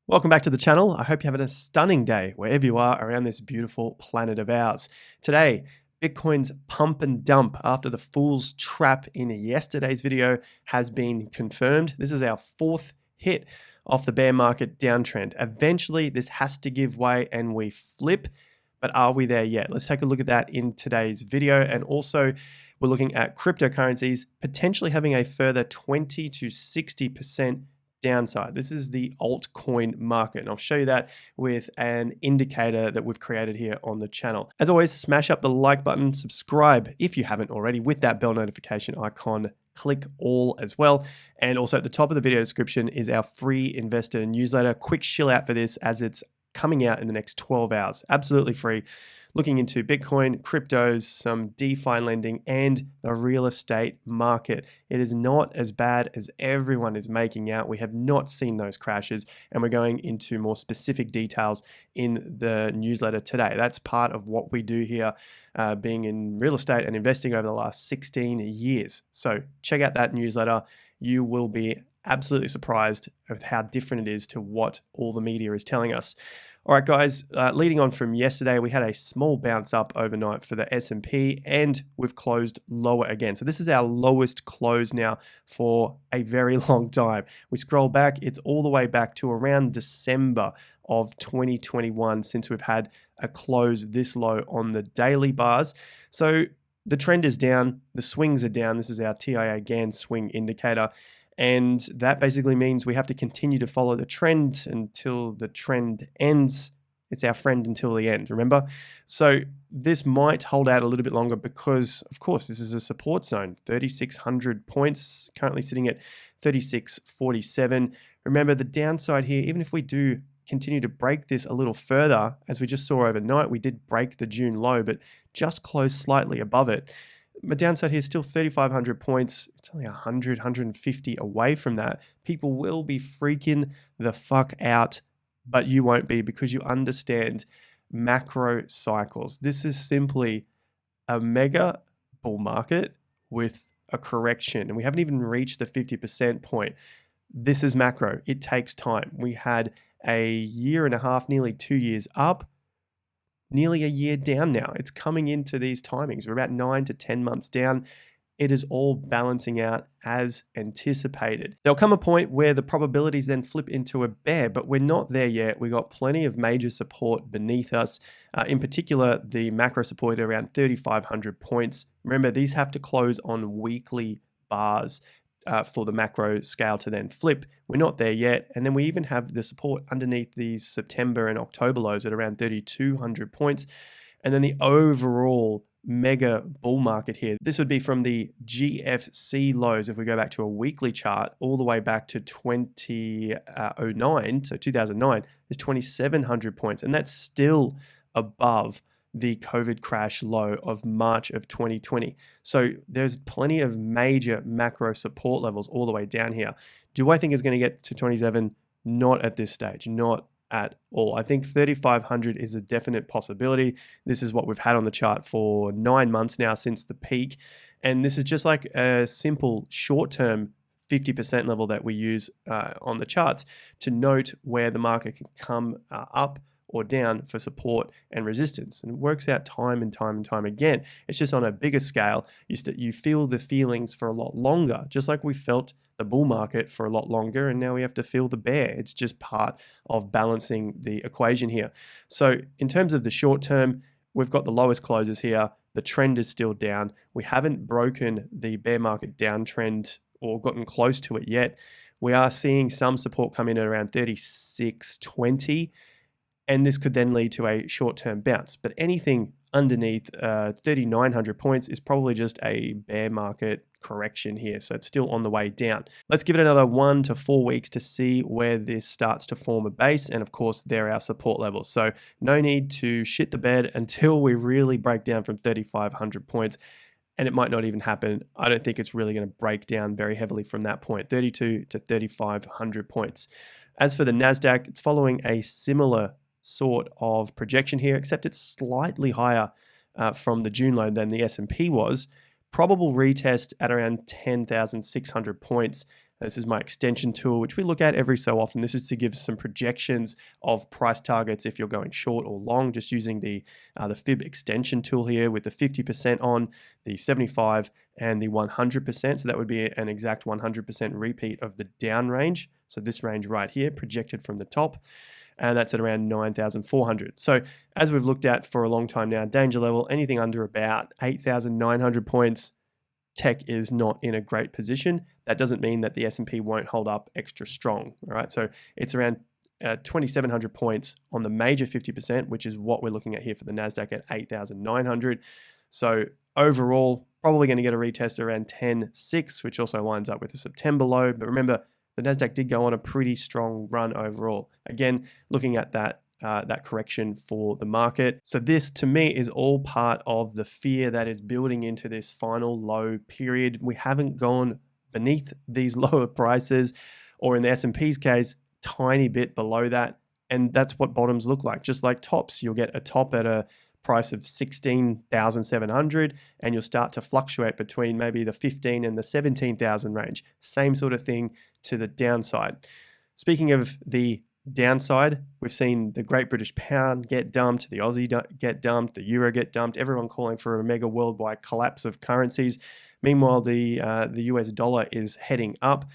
Welcome back to the channel. I hope you're having a stunning day wherever you are around this beautiful planet of ours. Today, Bitcoin's pump and dump after the fool's trap in yesterday's video has been confirmed. This is our fourth hit off the bear market downtrend. Eventually, this has to give way and we flip, but are we there yet? Let's take a look at that in today's video. And also, we're looking at cryptocurrencies potentially having a further 20 to 60% downside. This is the altcoin market, and I'll show you that with an indicator that we've created here on the channel. As always, smash up the like button, subscribe if you haven't already with that bell notification icon, click all as well. And also at the top of the video description is our free investor newsletter. Quick shill out for this as it's coming out in the next 12 hours, absolutely free. Looking into Bitcoin, cryptos, some DeFi lending, and the real estate market. It is not as bad as everyone is making out. We have not seen those crashes, and we're going into more specific details in the newsletter today. That's part of what we do here, being in real estate and investing over the last 16 years. So check out that newsletter. You will be absolutely surprised with how different it is to what all the media is telling us. All right, guys, leading on from yesterday, we had a small bounce up overnight for the S&P, and we've closed lower again. So this is our lowest close now for a very long time. We scroll back, it's all the way back to around December of 2021 since we've had a close this low on the daily bars. So the trend is down, the swings are down. This is our TIA Gann swing indicator. And that basically means we have to continue to follow the trend until the trend ends. It's our friend until the end, remember? So this might hold out a little bit longer because, of course, this is a support zone. 3,600 points, currently sitting at 3,647. Remember, the downside here, even if we do continue to break this a little further, as we just saw overnight, we did break the June low, but just closed slightly above it. My downside here is still 3,500 points. It's only 100, 150 away from that. People will be freaking the fuck out, but you won't be because you understand macro cycles. This is simply a mega bull market with a correction, and we haven't even reached the 50% point. This is macro. It takes time. We had a year and a half, nearly 2 years up, nearly a year down now. It's coming into these timings. We're about 9 to 10 months down. It is all balancing out as anticipated. There'll come a point where the probabilities then flip into a bear, but we're not there yet. We got plenty of major support beneath us, in particular the macro support around 3,500 points. Remember, these have to close on weekly bars for the macro scale to then flip. We're not there yet. And then we even have the support underneath these September and October lows at around 3,200 points. And then the overall mega bull market here. This would be from the GFC lows, if we go back to a weekly chart, all the way back to 2009, so 2009, is 2,700 points. And that's still above the COVID crash low of March of 2020. So there's plenty of major macro support levels all the way down here. Do I think it's going to get to 27? Not at this stage, not at all. I think 3,500 is a definite possibility. This is what we've had on the chart for 9 months now since the peak. And this is just like a simple short-term 50% level that we use on the charts to note where the market can come up or down for support and resistance. And it works out time and time and time again. It's just on a bigger scale. You feel the feelings for a lot longer, just like we felt the bull market for a lot longer, and now we have to feel the bear. It's just part of balancing the equation here. So in terms of the short term, we've got the lowest closes here. The trend is still down. We haven't broken the bear market downtrend or gotten close to it yet. We are seeing some support come in at around 3,620. And this could then lead to a short-term bounce. But anything underneath 3,900 points is probably just a bear market correction here. So it's still on the way down. Let's give it another 1 to 4 weeks to see where this starts to form a base. And of course, there are our support levels. So no need to shit the bed until we really break down from 3,500 points. And it might not even happen. I don't think it's really going to break down very heavily from that point, 32 to 3,500 points. As for the NASDAQ, it's following a similar sort of projection here, except it's slightly higher from the June low than the S&P was. Probable retest at around 10,600 points. This is my extension tool, which we look at every so often. This is to give some projections of price targets if you're going short or long, just using the fib extension tool here with the 50% on, the 75 and the 100%. So that would be an exact 100% repeat of the down range. So this range right here projected from the top, and that's at around 9,400. So as we've looked at for a long time now, danger level, anything under about 8,900 points, tech is not in a great position. That doesn't mean that the S&P won't hold up extra strong, all right? So it's around 2,700 points on the major 50%, which is what we're looking at here for the NASDAQ at 8,900. So overall, probably going to get a retest around 10.6, which also lines up with the September low. But remember, the NASDAQ did go on a pretty strong run overall. Again, looking at that correction for the market. So this to me is all part of the fear that is building into this final low period. We haven't gone beneath these lower prices, or in the S&P's case, tiny bit below that. And that's what bottoms look like. Just like tops, you'll get a top at a price of 16,700 and you'll start to fluctuate between maybe the 15 and the 17,000 range. Same sort of thing to the downside. Speaking of the downside, we've seen the Great British Pound get dumped, the Aussie get dumped, the Euro get dumped, everyone calling for a mega worldwide collapse of currencies. Meanwhile, the US dollar is heading up.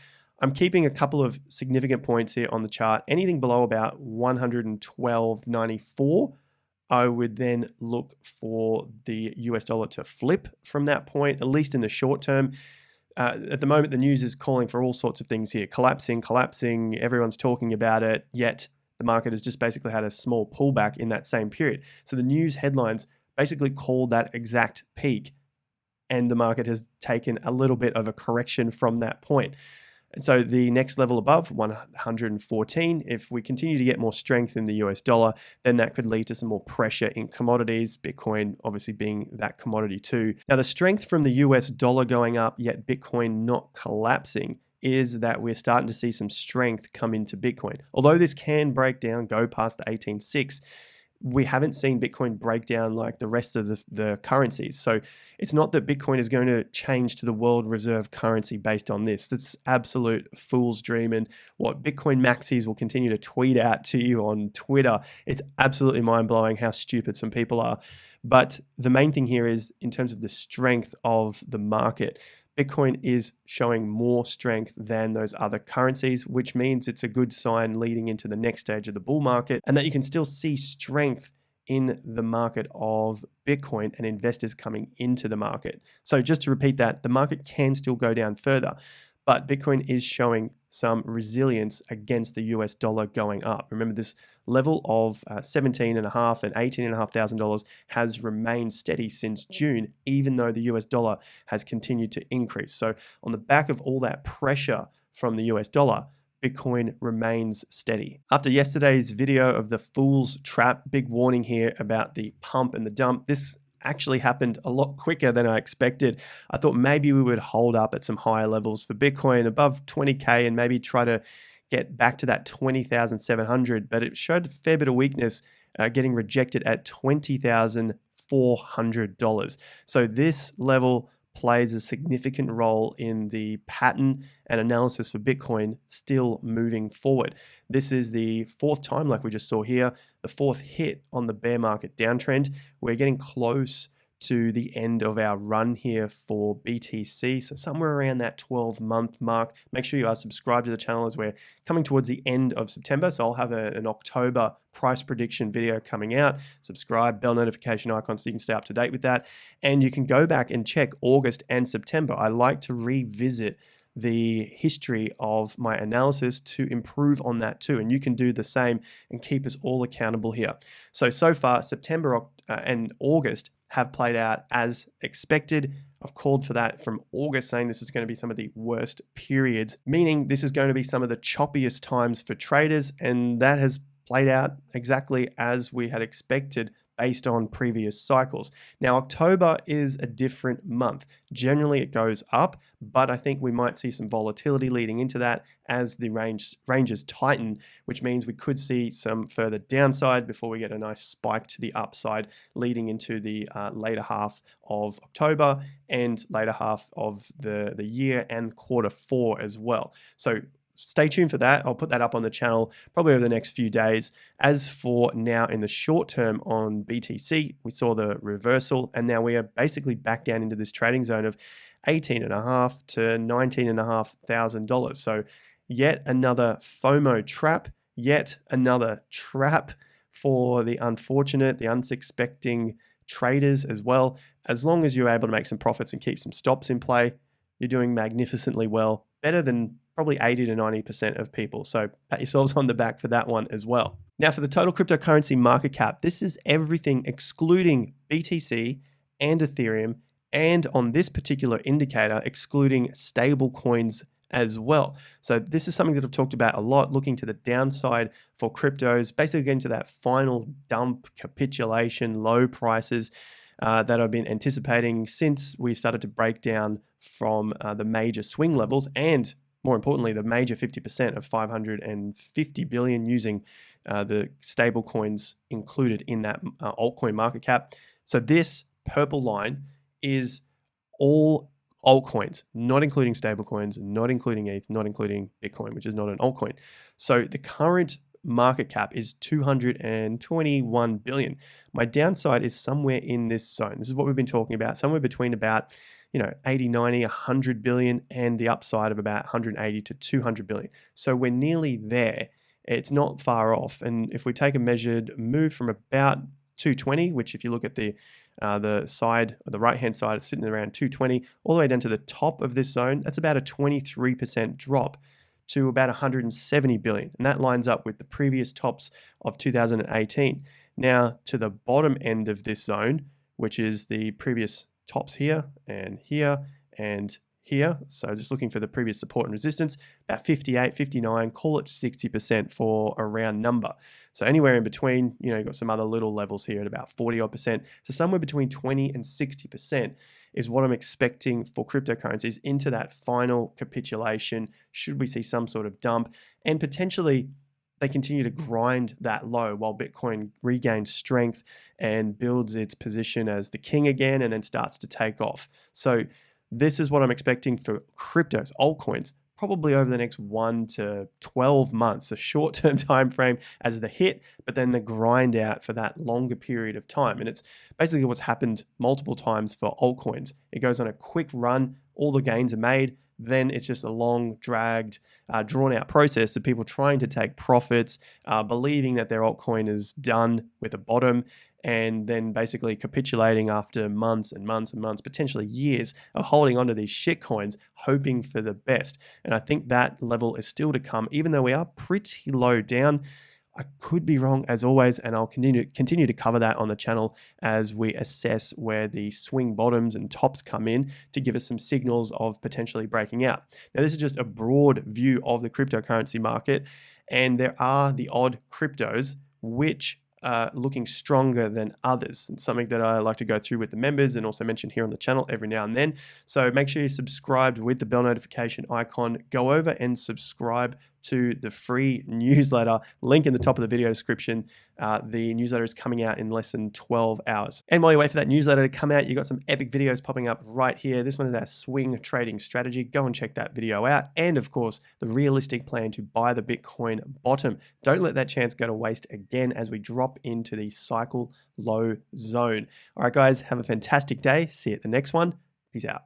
I'm keeping a couple of significant points here on the chart. Anything below about 112.94, I would then look for the US dollar to flip from that point, at least in the short term. At the moment, the news is calling for all sorts of things here. Collapsing, everyone's talking about it, yet the market has just basically had a small pullback in that same period. So the news headlines basically called that exact peak, and the market has taken a little bit of a correction from that point. And so the next level above, 114, if we continue to get more strength in the US dollar, then that could lead to some more pressure in commodities, Bitcoin obviously being that commodity too. Now, the strength from the US dollar going up, yet Bitcoin not collapsing, is that we're starting to see some strength come into Bitcoin. Although this can break down, go past the 18.6, we haven't seen Bitcoin break down like the rest of the currencies. So it's not that Bitcoin is going to change to the world reserve currency based on this. That's absolute fool's dream. And what Bitcoin maxis will continue to tweet out to you on Twitter, it's absolutely mind-blowing how stupid some people are. But the main thing here is in terms of the strength of the market, Bitcoin is showing more strength than those other currencies, which means it's a good sign leading into the next stage of the bull market, and that you can still see strength in the market of Bitcoin and investors coming into the market. So just to repeat that, the market can still go down further, but Bitcoin is showing some resilience against the US dollar going up. Remember, this level of $17,500 and $18,500 has remained steady since June, even though the US dollar has continued to increase. So on the back of all that pressure from the US dollar, Bitcoin remains steady. After yesterday's video of the fool's trap, big warning here about the pump and the dump. This actually happened a lot quicker than I expected. I thought maybe we would hold up at some higher levels for Bitcoin above 20K and maybe try to get back to that 20,700, but it showed a fair bit of weakness, getting rejected at $20,400. So this level plays a significant role in the pattern and analysis for Bitcoin still moving forward. This is the fourth time, like we just saw here, the fourth hit on the bear market downtrend. We're getting close to the end of our run here for BTC. So somewhere around that 12-month mark. Make sure you are subscribed to the channel as we're coming towards the end of September. So I'll have an October price prediction video coming out. Subscribe, bell notification icon so you can stay up to date with that. And you can go back and check August and September. I like to revisit the history of my analysis to improve on that too. And you can do the same and keep us all accountable here. So far, September and August have played out as expected. I've called for that from August, saying this is going to be some of the worst periods, meaning this is going to be some of the choppiest times for traders, and that has played out exactly as we had expected based on previous cycles. Now, October is a different month. Generally, it goes up, but I think we might see some volatility leading into that as the ranges tighten, which means we could see some further downside before we get a nice spike to the upside leading into the later half of October and later half of the year and Q4 as well. So stay tuned for that. I'll put that up on the channel probably over the next few days. As for now, in the short term on BTC, we saw the reversal, and now we are basically back down into this trading zone of $18,500 to $19,500. So yet another FOMO trap, yet another trap for the unfortunate, the unsuspecting traders as well. As long as you're able to make some profits and keep some stops in play, you're doing magnificently well, better than probably 80 to 90% of people. So pat yourselves on the back for that one as well. Now for the total cryptocurrency market cap, this is everything excluding BTC and Ethereum, and on this particular indicator, excluding stable coins as well. So this is something that I've talked about a lot, looking to the downside for cryptos, basically getting to that final dump, capitulation, low prices that I've been anticipating since we started to break down from the major swing levels, and more importantly, the major 50% of 550 billion using the stable coins included in that altcoin market cap. So this purple line is all altcoins, not including stable coins, not including ETH, not including Bitcoin, which is not an altcoin. So the current market cap is 221 billion. My downside is somewhere in this zone. This is what we've been talking about, somewhere between about 80, 90, 100 billion, and the upside of about 180 to 200 billion. So we're nearly there. It's not far off. And if we take a measured move from about 220, which if you look at the side, the right-hand side, it's sitting around 220, all the way down to the top of this zone, that's about a 23% drop to about 170 billion. And that lines up with the previous tops of 2018. Now, to the bottom end of this zone, which is the previous tops here and here and here. So just looking for the previous support and resistance, about 58, 59, call it 60% for a round number. So anywhere in between, you've got some other little levels here at about 40 odd percent. So somewhere between 20 and 60% is what I'm expecting for cryptocurrencies into that final capitulation. Should we see some sort of dump, and potentially they continue to grind that low while Bitcoin regains strength and builds its position as the king again, and then starts to take off. So this is what I'm expecting for cryptos, altcoins, probably over the next 1 to 12 months, a short-term time frame as the hit, but then the grind out for that longer period of time. And it's basically what's happened multiple times for altcoins. It goes on a quick run, all the gains are made, then it's just a long, dragged, drawn-out process of people trying to take profits, believing that their altcoin is done with a bottom, and then basically capitulating after months and months and months, potentially years of holding onto these shit coins, hoping for the best. And I think that level is still to come, even though we are pretty low down. I could be wrong as always, and I'll continue to cover that on the channel as we assess where the swing bottoms and tops come in to give us some signals of potentially breaking out. Now, this is just a broad view of the cryptocurrency market, and there are the odd cryptos which looking stronger than others. It's something that I like to go through with the members and also mention here on the channel every now and then. So make sure you're subscribed with the bell notification icon. Go over and subscribe to the free newsletter, link in the top of the video description. The newsletter is coming out in less than 12 hours. And while you wait for that newsletter to come out, you've got some epic videos popping up right here. This one is our swing trading strategy. Go and check that video out. And of course, the realistic plan to buy the Bitcoin bottom. Don't let that chance go to waste again as we drop into the cycle low zone. All right, guys, have a fantastic day. See you at the next one. Peace out.